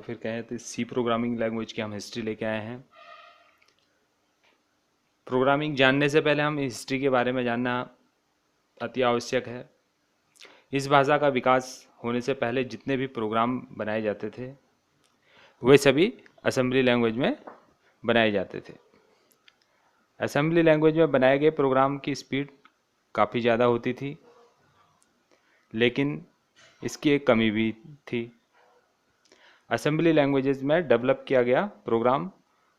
फिर कहें तो सी प्रोग्रामिंग लैंग्वेज की हम हिस्ट्री लेके आए हैं। प्रोग्रामिंग जानने से पहले हम हिस्ट्री के बारे में जानना अति आवश्यक है। इस भाषा का विकास होने से पहले जितने भी प्रोग्राम बनाए जाते थे वे सभी असेंबली लैंग्वेज में बनाए जाते थे। असेंबली लैंग्वेज में बनाए गए प्रोग्राम की स्पीड काफ़ी ज़्यादा होती थी, लेकिन इसकी एक कमी भी थी। असेंबली लैंग्वेजेस में डेवलप किया गया प्रोग्राम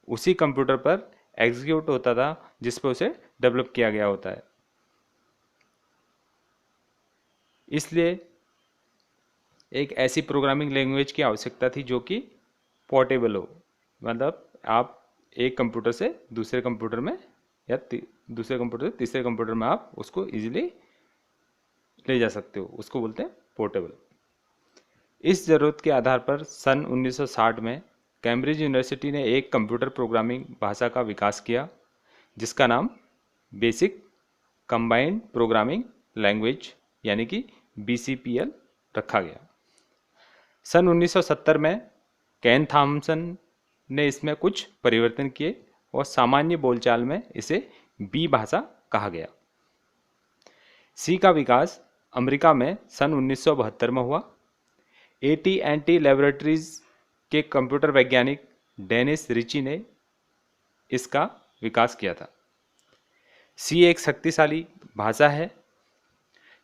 उसी कंप्यूटर पर एग्जीक्यूट होता था जिस पर उसे डेवलप किया गया होता है। इसलिए एक ऐसी प्रोग्रामिंग लैंग्वेज की आवश्यकता थी जो कि पोर्टेबल हो, मतलब आप एक कंप्यूटर से दूसरे कंप्यूटर में या दूसरे कंप्यूटर से तीसरे कंप्यूटर में आप उसको इजीली ले जा सकते हो, उसको बोलते हैं पोर्टेबल। इस ज़रूरत के आधार पर सन 1960 में कैम्ब्रिज यूनिवर्सिटी ने एक कंप्यूटर प्रोग्रामिंग भाषा का विकास किया जिसका नाम बेसिक कंबाइंड प्रोग्रामिंग लैंग्वेज यानी कि BCPL रखा गया। सन 1970 में केन थॉमसन ने इसमें कुछ परिवर्तन किए और सामान्य बोलचाल में इसे बी भाषा कहा गया। सी का विकास अमेरिका में सन 1972 में हुआ। AT&T लैबोरेटरीज के कंप्यूटर वैज्ञानिक डेनिस रिची ने इसका विकास किया था। सी एक शक्तिशाली भाषा है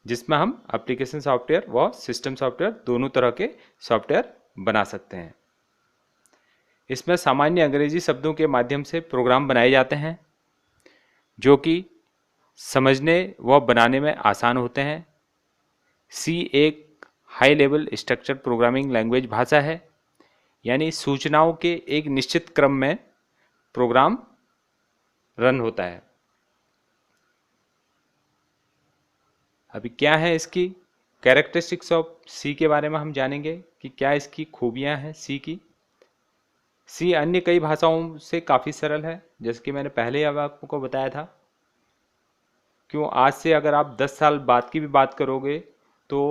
जिसमें हम एप्लीकेशन सॉफ्टवेयर व सिस्टम सॉफ्टवेयर दोनों तरह के सॉफ्टवेयर बना सकते हैं। इसमें सामान्य अंग्रेजी शब्दों के माध्यम से प्रोग्राम बनाए जाते हैं जो कि समझने व बनाने में आसान होते हैं। सी एक high level structured programming language भाषा है, यानी सूचनाओं के एक निश्चित क्रम में प्रोग्राम रन होता है। अभी क्या है इसकी कैरेक्टरिस्टिक्स ऑफ सी के बारे में हम जानेंगे कि क्या इसकी खूबियां हैं सी की। सी अन्य कई भाषाओं से काफ़ी सरल है, जैसे कि मैंने पहले अब आपको बताया था। क्यों आज से अगर आप 10 साल बाद की भी बात करोगे तो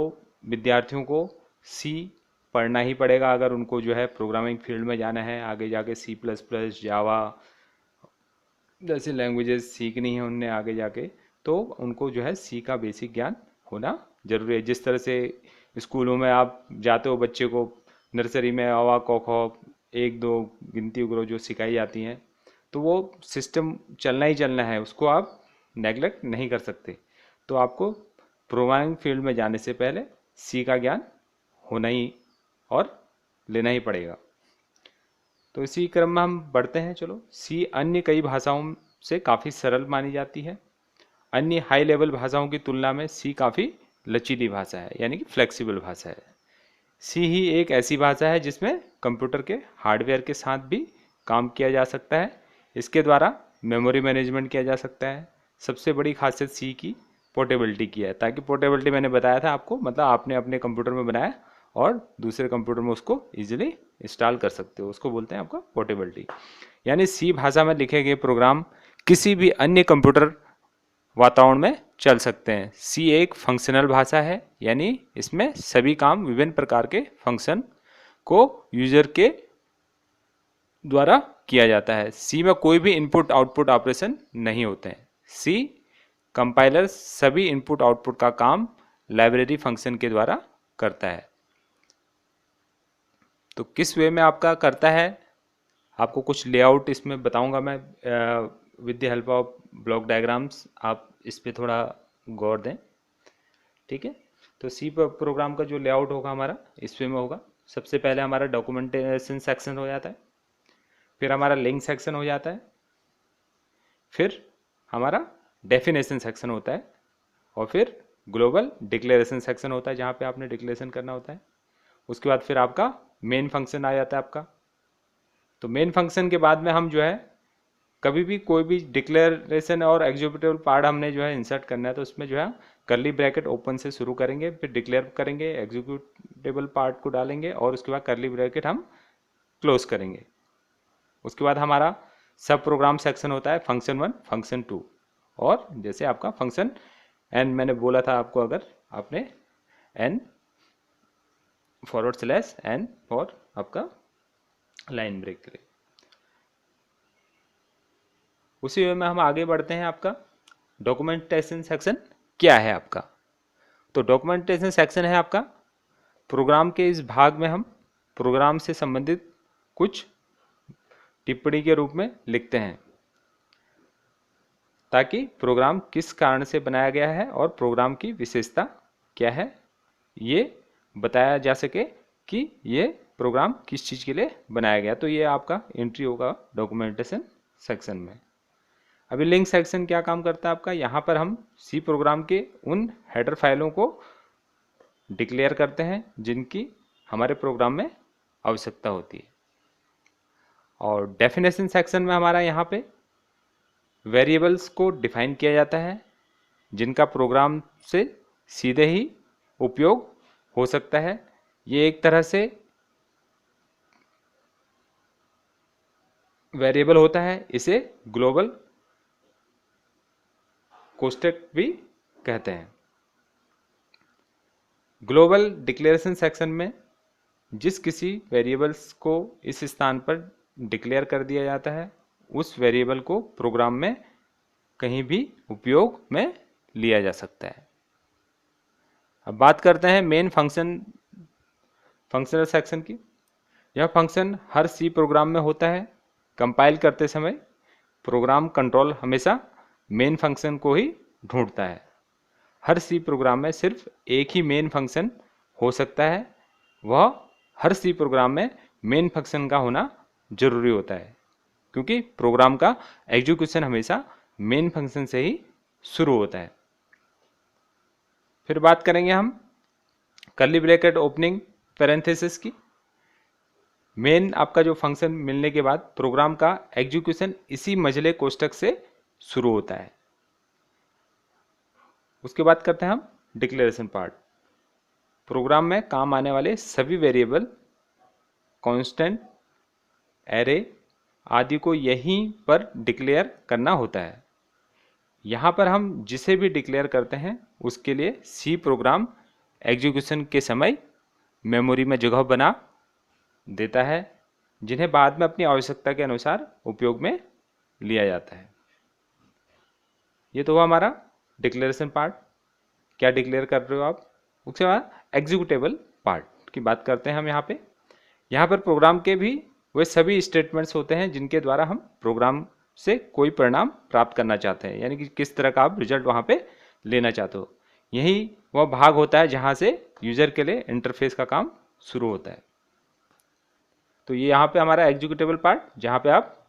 विद्यार्थियों को सी पढ़ना ही पड़ेगा अगर उनको जो है प्रोग्रामिंग फील्ड में जाना है, आगे जाके C++, जावा जैसी लैंग्वेजेस सीखनी है उनने आगे जाके, तो उनको जो है सी का बेसिक ज्ञान होना जरूरी है। जिस तरह से स्कूलों में आप जाते हो, बच्चे को नर्सरी में अवा क ख 1 2 गिनती वगैरह जो सिखाई जाती हैं, तो वो सिस्टम चलना ही चलना है, उसको आप नेगलेक्ट नहीं कर सकते। तो आपको प्रोग्रामिंग फील्ड में जाने से पहले सी का ज्ञान होना ही और लेना ही पड़ेगा। तो इसी क्रम में हम बढ़ते हैं। चलो, सी अन्य कई भाषाओं से काफ़ी सरल मानी जाती है। अन्य हाई लेवल भाषाओं की तुलना में सी काफ़ी लचीली भाषा है, यानी कि फ्लेक्सिबल भाषा है। सी ही एक ऐसी भाषा है जिसमें कंप्यूटर के हार्डवेयर के साथ भी काम किया जा सकता है। इसके द्वारा मेमोरी मैनेजमेंट किया जा सकता है। सबसे बड़ी खासियत सी की पोर्टेबिलिटी की है, ताकि पोर्टेबिलिटी मैंने बताया था आपको, मतलब आपने अपने कंप्यूटर में बनाया और दूसरे कंप्यूटर में उसको इजीली इंस्टॉल कर सकते हो, उसको बोलते हैं आपका पोर्टेबिलिटी। यानी सी भाषा में लिखे गए प्रोग्राम किसी भी अन्य कंप्यूटर वातावरण में चल सकते हैं। सी एक फंक्शनल भाषा है, यानी इसमें सभी काम विभिन्न प्रकार के फंक्शन को यूजर के द्वारा किया जाता है। सी में कोई भी इनपुट आउटपुट ऑपरेशन नहीं होते हैं। सी कंपाइलर सभी इनपुट आउटपुट का काम लाइब्रेरी फंक्शन के द्वारा करता है। तो किस वे में आपका करता है, आपको कुछ लेआउट इसमें बताऊंगा मैं with the help of block diagrams. आप इस पर थोड़ा गौर दें, ठीक है। तो सी प्रोग्राम का जो लेआउट होगा हमारा इस वे में होगा। सबसे पहले हमारा डॉक्यूमेंटेशन सेक्शन हो जाता है, फिर हमारा लिंक सेक्शन हो जाता है, फिर हमारा डेफिनेशन सेक्शन होता है, और फिर ग्लोबल डिक्लेरेशन सेक्शन होता है जहाँ पे आपने डिक्लेरेशन करना होता है। उसके बाद फिर आपका मेन फंक्शन आ जाता है आपका। तो मेन फंक्शन के बाद में हम जो है कभी भी कोई भी डिक्लेरेशन और एग्जीक्यूटेबल पार्ट हमने जो है इंसर्ट करना है, तो उसमें जो है कर्ली ब्रैकेट ओपन से शुरू करेंगे, फिर डिक्लेयर करेंगे, एग्जीक्यूटेबल पार्ट को डालेंगे और उसके बाद कर्ली ब्रैकेट हम क्लोज करेंगे। उसके बाद हमारा सब प्रोग्राम सेक्शन होता है फंक्शन 1, फंक्शन 2, और जैसे आपका फंक्शन एन मैंने बोला था आपको, अगर आपने एन /n फॉर आपका लाइन ब्रेक के लिए। उसी वे में हम आगे बढ़ते हैं। आपका डॉक्यूमेंटेशन सेक्शन क्या है आपका? तो डॉक्यूमेंटेशन सेक्शन है आपका प्रोग्राम के इस भाग में हम प्रोग्राम से संबंधित कुछ टिप्पणी के रूप में लिखते हैं, ताकि प्रोग्राम किस कारण से बनाया गया है और प्रोग्राम की विशेषता क्या है ये बताया जा सके कि ये प्रोग्राम किस चीज़ के लिए बनाया गया। तो ये आपका एंट्री होगा डॉक्यूमेंटेशन सेक्शन में। अभी लिंक सेक्शन क्या काम करता है आपका? यहाँ पर हम सी प्रोग्राम के उन हेडर फाइलों को डिक्लेयर करते हैं जिनकी हमारे प्रोग्राम में आवश्यकता होती है। और डेफिनेशन सेक्शन में हमारा यहाँ पे वेरिएबल्स को डिफाइन किया जाता है जिनका प्रोग्राम से सीधे ही उपयोग हो सकता है। ये एक तरह से वेरिएबल होता है, इसे ग्लोबल कोष्ठक भी कहते हैं। ग्लोबल डिक्लेरेशन सेक्शन में जिस किसी वेरिएबल्स को इस स्थान पर डिक्लेयर कर दिया जाता है उस वेरिएबल को प्रोग्राम में कहीं भी उपयोग में लिया जा सकता है। अब बात करते हैं मेन फंक्शनल सेक्शन की। यह फंक्शन हर सी प्रोग्राम में होता है। कंपाइल करते समय प्रोग्राम कंट्रोल हमेशा मेन फंक्शन को ही ढूंढता है। हर सी प्रोग्राम में सिर्फ एक ही मेन फंक्शन हो सकता है, वह हर सी प्रोग्राम में मेन फंक्शन का होना जरूरी होता है, क्योंकि प्रोग्राम का एग्जीक्यूशन हमेशा मेन फंक्शन से ही शुरू होता है। फिर बात करेंगे हम कर्ली ब्रैकेट ओपनिंग पैरेंथेसिस की। मेन आपका जो फंक्शन मिलने के बाद प्रोग्राम का एग्जीक्यूशन इसी मझले कोष्ठक से शुरू होता है। उसके बाद करते हैं हम डिक्लेरेशन पार्ट। प्रोग्राम में काम आने वाले सभी वेरिएबल, कांस्टेंट, एरे आदि को यहीं पर डिक्लेयर करना होता है। यहाँ पर हम जिसे भी डिक्लेयर करते हैं उसके लिए सी प्रोग्राम एग्जीक्यूशन के समय मेमोरी में जगह बना देता है, जिन्हें बाद में अपनी आवश्यकता के अनुसार उपयोग में लिया जाता है। ये तो हुआ हमारा डिक्लेरेशन पार्ट, क्या डिक्लेयर कर रहे हो आप। उसके बाद एग्जीक्यूटेबल पार्ट की बात करते हैं हम। यहाँ पर प्रोग्राम के भी वे सभी स्टेटमेंट्स होते हैं जिनके द्वारा हम प्रोग्राम से कोई परिणाम प्राप्त करना चाहते हैं, यानी कि किस तरह का आप रिजल्ट वहाँ पे लेना चाहते हो। यही वह भाग होता है जहाँ से यूजर के लिए इंटरफेस का काम शुरू होता है। तो ये यहाँ पे हमारा एग्जीक्यूटेबल पार्ट, जहाँ पे आप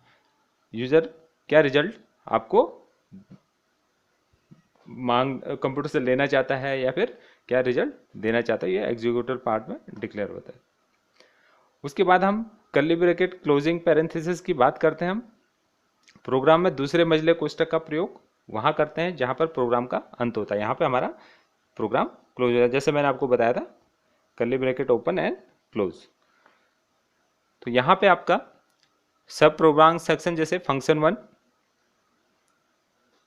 यूजर क्या रिजल्ट आपको कंप्यूटर से लेना चाहता है या फिर क्या रिजल्ट देना चाहता है, ये एग्जीक्यूटिव पार्ट में डिक्लेयर होता है। उसके बाद हम कर्ली ब्रैकेट क्लोजिंग पैरेंथेसिस की बात करते हैं। हम प्रोग्राम में दूसरे मजले कोष्ठक का प्रयोग वहाँ करते हैं जहाँ पर प्रोग्राम का अंत होता है। यहाँ पे हमारा प्रोग्राम क्लोज हो जाता है, जैसे मैंने आपको बताया था curly bracket open and close. तो यहाँ पे आपका सब प्रोग्राम सेक्शन जैसे function 1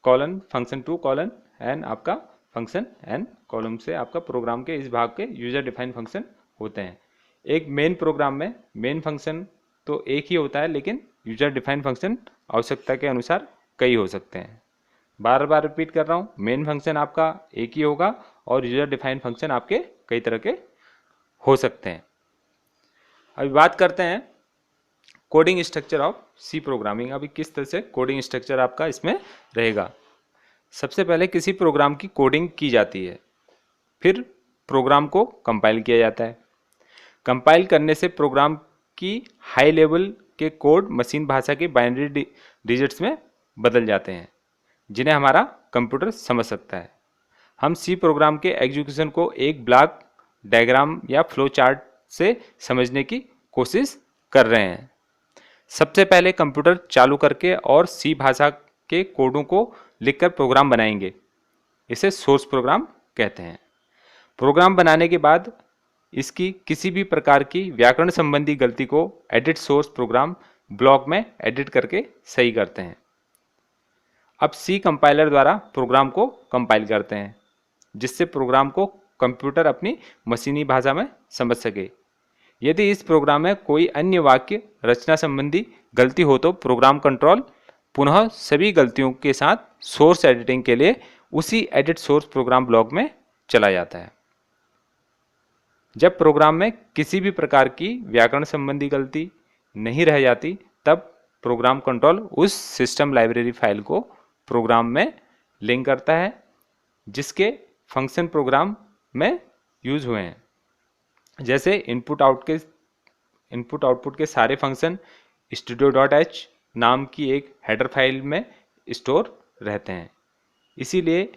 colon, function 2 colon and आपका फंक्शन एन कॉलम से आपका प्रोग्राम के इस भाग के यूजर डिफाइंड फंक्शन होते हैं। एक मेन प्रोग्राम में मेन फंक्शन तो एक ही होता है, लेकिन यूजर डिफाइंड फंक्शन आवश्यकता के अनुसार कई हो सकते हैं। बार बार रिपीट कर रहा हूँ, मेन फंक्शन आपका एक ही होगा और यूजर डिफाइंड फंक्शन आपके कई तरह के हो सकते हैं। अभी बात करते हैं coding structure of C programming. अभी किस तरह से कोडिंग स्ट्रक्चर आपका इसमें रहेगा। सबसे पहले किसी प्रोग्राम की कोडिंग की जाती है, फिर प्रोग्राम को कंपाइल किया जाता है। कंपाइल करने से प्रोग्राम की हाई लेवल के कोड मशीन भाषा के बाइनरी डिजिट्स में बदल जाते हैं, जिन्हें हमारा कंप्यूटर समझ सकता है। हम सी प्रोग्राम के एग्जीक्यूशन को एक ब्लॉक डायग्राम या फ्लो चार्ट से समझने की कोशिश कर रहे हैं। सबसे पहले कंप्यूटर चालू करके और सी भाषा के कोडों को लिखकर प्रोग्राम बनाएंगे, इसे सोर्स प्रोग्राम कहते हैं। प्रोग्राम बनाने के बाद इसकी किसी भी प्रकार की व्याकरण संबंधी गलती को एडिट सोर्स प्रोग्राम ब्लॉक में एडिट करके सही करते हैं। अब सी कंपाइलर द्वारा प्रोग्राम को कंपाइल करते हैं, जिससे प्रोग्राम को कंप्यूटर अपनी मशीनी भाषा में समझ सके। यदि इस प्रोग्राम में कोई अन्य वाक्य रचना संबंधी गलती हो तो प्रोग्राम कंट्रोल पुनः सभी गलतियों के साथ सोर्स एडिटिंग के लिए उसी एडिट सोर्स प्रोग्राम ब्लॉक में चला जाता है। जब प्रोग्राम में किसी भी प्रकार की व्याकरण संबंधी गलती नहीं रह जाती तब प्रोग्राम कंट्रोल उस सिस्टम लाइब्रेरी फाइल को प्रोग्राम में लिंक करता है जिसके फंक्शन प्रोग्राम में यूज हुए हैं। जैसे इनपुट आउटपुट के सारे फंक्शन studio.h नाम की एक हेडर फाइल में स्टोर रहते हैं। इसीलिए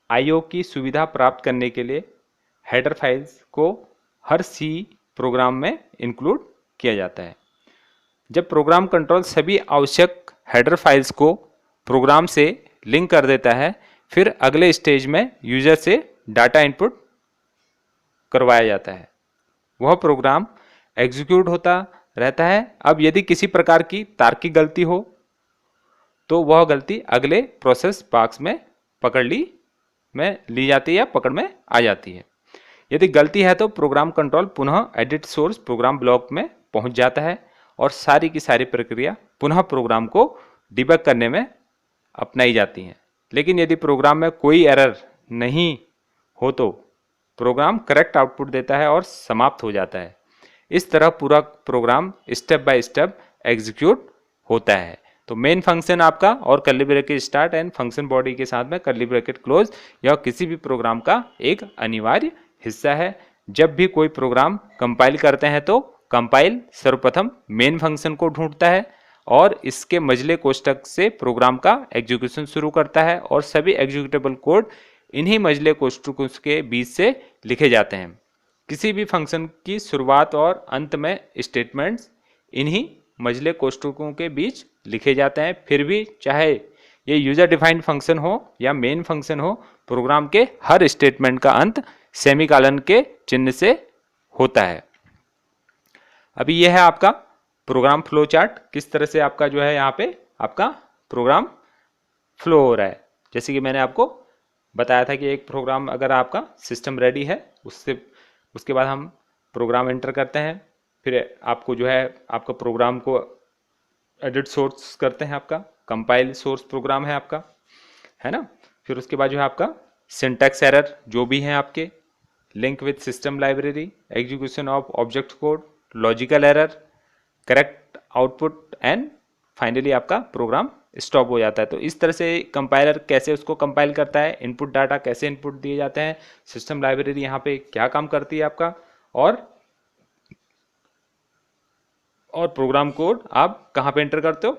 आईओ की सुविधा प्राप्त करने के लिए हेडर फाइल्स को हर सी प्रोग्राम में इंक्लूड किया जाता है। जब प्रोग्राम कंट्रोल सभी आवश्यक हेडर फाइल्स को प्रोग्राम से लिंक कर देता है फिर अगले स्टेज में यूजर से डाटा इनपुट करवाया जाता है। वह प्रोग्राम एग्जीक्यूट होता रहता है। अब यदि किसी प्रकार की तार्किक गलती हो तो वह गलती अगले प्रोसेस बॉक्स में ली जाती है या पकड़ में आ जाती है। यदि गलती है तो प्रोग्राम कंट्रोल पुनः एडिट सोर्स प्रोग्राम ब्लॉक में पहुंच जाता है और सारी की सारी प्रक्रिया पुनः प्रोग्राम को डिबग करने में अपनाई जाती है। लेकिन यदि प्रोग्राम में कोई एरर नहीं हो तो प्रोग्राम करेक्ट आउटपुट देता है और समाप्त हो जाता है। इस तरह पूरा program step by step execute होता है। तो मेन फंक्शन आपका और curly bracket start and function body के साथ में कर्ली ब्रैकेट क्लोज यह किसी भी प्रोग्राम का एक अनिवार्य हिस्सा है। जब भी कोई प्रोग्राम कंपाइल करते हैं तो कंपाइल सर्वप्रथम मेन फंक्शन को ढूंढता है और इसके मझले कोष्ठक से प्रोग्राम का एग्जीक्यूशन शुरू करता है और सभी एग्जीक्यूटेबल कोड इन्हीं मझले कोष्ठकों के बीच से लिखे जाते हैं। किसी भी फंक्शन की शुरुआत और अंत में स्टेटमेंट्स इन्हीं मझले कोष्ठकों के बीच लिखे जाते हैं। फिर भी चाहे ये यूजर डिफाइंड फंक्शन हो या मेन फंक्शन हो प्रोग्राम के हर स्टेटमेंट का अंत सेमीकोलन के चिन्ह से होता है। अभी यह है आपका प्रोग्राम फ्लो चार्ट, किस तरह से आपका जो है यहाँ पे आपका प्रोग्राम फ्लो हो रहा है। जैसे कि मैंने आपको बताया था कि एक प्रोग्राम अगर आपका सिस्टम रेडी है उसके बाद हम प्रोग्राम एंटर करते हैं, फिर आपको जो है आपका प्रोग्राम को एडिट सोर्स करते हैं, आपका कंपाइल सोर्स प्रोग्राम है आपका, है ना। फिर उसके बाद जो है आपका सिंटैक्स एरर जो भी हैं आपके, link with system library, execution of object code, logical error, correct output and finally आपका प्रोग्राम स्टॉप हो जाता है। तो इस तरह से कंपाइलर कैसे उसको कंपाइल करता है, इनपुट डाटा कैसे इनपुट दिए जाते हैं, सिस्टम लाइब्रेरी यहाँ पे क्या काम करती है आपका, और प्रोग्राम कोड आप कहाँ पे एंटर करते हो,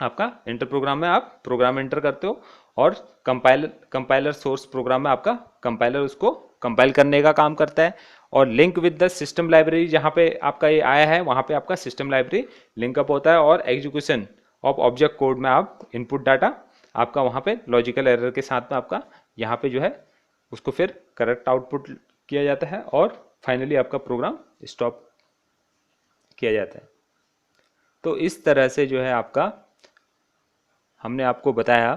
आपका इंटर प्रोग्राम में आप प्रोग्राम एंटर करते हो और कंपाइलर सोर्स प्रोग्राम में आपका कंपाइलर उसको कंपाइल करने का काम करता है। और link with the system library जहाँ पे आपका ये आया है वहाँ पे आपका सिस्टम लाइब्रेरी लिंकअप होता है और एग्जीक्यूशन ऑफ ऑब्जेक्ट कोड में आप इनपुट डाटा आपका वहाँ पे लॉजिकल एरर के साथ में आपका यहाँ पे जो है उसको फिर करेक्ट आउटपुट किया जाता है और फाइनली आपका प्रोग्राम स्टॉप किया जाता है। तो इस तरह से जो है आपका हमने आपको बताया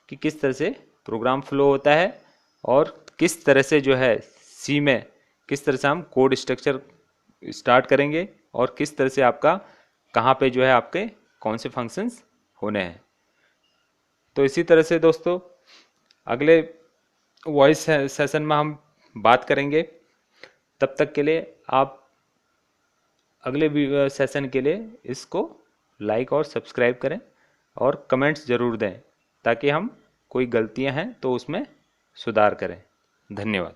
कि किस तरह से प्रोग्राम फ्लो होता है और किस तरह से जो है सी में किस तरह से हम कोड स्ट्रक्चर स्टार्ट करेंगे और किस तरह से आपका कहाँ पे जो है आपके कौन से फंक्शंस होने हैं। तो इसी तरह से दोस्तों अगले वॉइस सेशन में हम बात करेंगे। तब तक के लिए आप अगले सेशन के लिए इसको लाइक और सब्सक्राइब करें और कमेंट्स ज़रूर दें ताकि हम कोई गलतियां हैं तो उसमें सुधार करें। धन्यवाद।